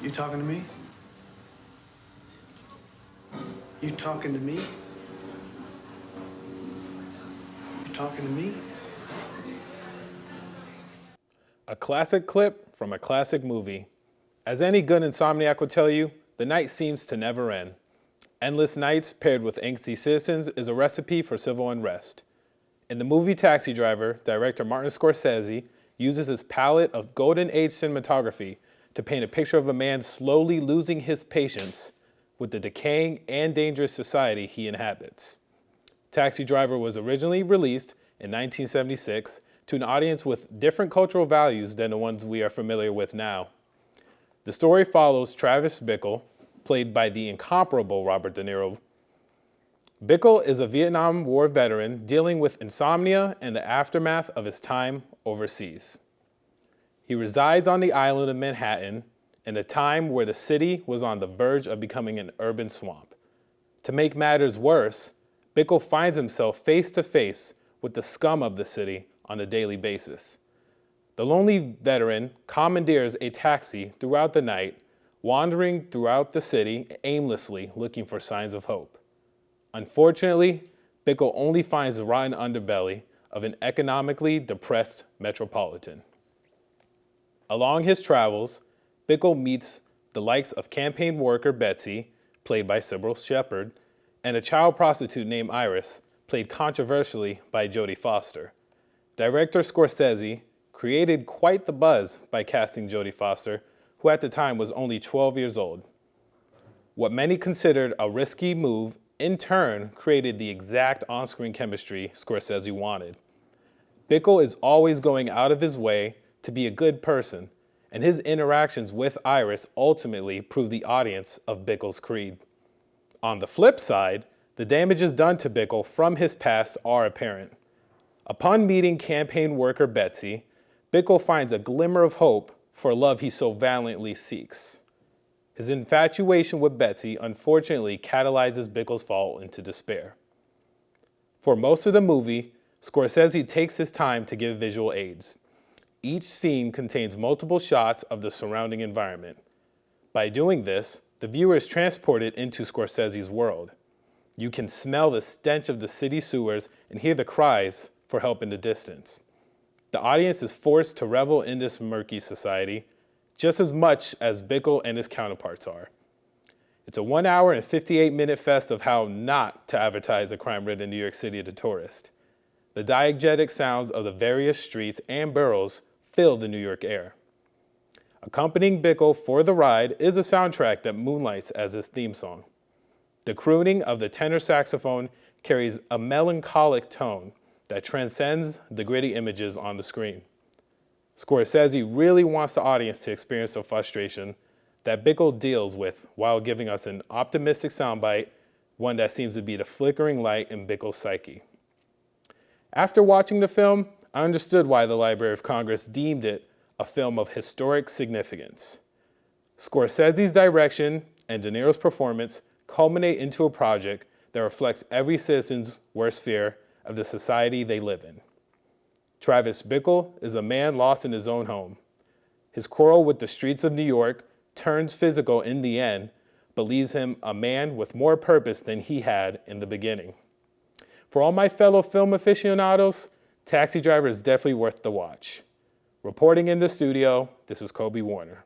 You talking to me? You talking to me? You talking to me? A classic clip from a classic movie. As any good insomniac will tell you, the night seems to never end. Endless nights paired with angsty citizens is a recipe for civil unrest. In the movie Taxi Driver, director Martin Scorses uses his palette of golden age cinematography to paint a picture of a man slowly losing his patience with the decaying and dangerous society he inhabits. Taxi Driver was originally released in 1976 to an audience with different cultural values than the ones we are familiar with now. The story follows Travis Bickle, played by the incomparable Robert De Niro. Bickle is a Vietnam War veteran dealing with insomnia and the aftermath of his time overseas. He resides on the island of Manhattan in a time where the city was on the verge of becoming an urban swamp. To make matters worse, Bickle finds himself face to face with the scum of the city on a daily basis. The lonely veteran commandeers a taxi throughout the night, wandering throughout the city aimlessly looking for signs of hope. Unfortunately, Bickle only finds the rotten underbelly of an economically depressed metropolitan. Along his travels, Bickle meets the likes of campaign worker Betsy, played by Sybil Shepherd, and a child prostitute named Iris, played controversially by Jodie Foster. Director Scorsese created quite the buzz by casting Jodie Foster, who at the time was only 12 years old. What many considered a risky move, in turn, created the exact on-screen chemistry Scorsese wanted. Bickle is always going out of his way to be a good person, and his interactions with Iris ultimately prove the audience of Bickle's creed. On the flip side, the damages done to Bickle from his past are apparent. Upon meeting campaign worker Betsy, Bickle finds a glimmer of hope for love he so valiantly seeks. His infatuation with Betsy unfortunately catalyzes Bickle's fall into despair. For most of the movie, Scorsese takes his time to give visual aids. Each scene contains multiple shots of the surrounding environment. By doing this, the viewer is transported into Scorsese's world. You can smell the stench of the city sewers and hear the cries for help in the distance. The audience is forced to revel in this murky society just as much as Bickle and his counterparts are. It's a 1 hour and 58-minute fest of how not to advertise a crime-ridden New York City to tourists. The diegetic sounds of the various streets and boroughs fill the New York air. Accompanying Bickle for the ride is a soundtrack that moonlights as his theme song. The crooning of the tenor saxophone carries a melancholic tone that transcends the gritty images on the screen. Scorsese really wants the audience to experience the frustration that Bickle deals with while giving us an optimistic soundbite, one that seems to be the flickering light in Bickle's psyche. After watching the film, I understood why the Library of Congress deemed it a film of historic significance. Scorsese's direction and De Niro's performance culminate into a project that reflects every citizen's worst fear of the society they live in. Travis Bickle is a man lost in his own home. His quarrel with the streets of New York turns physical in the end, but leaves him a man with more purpose than he had in the beginning. For all my fellow film aficionados, Taxi Driver is definitely worth the watch. Reporting in the studio, this is Kobe Warner.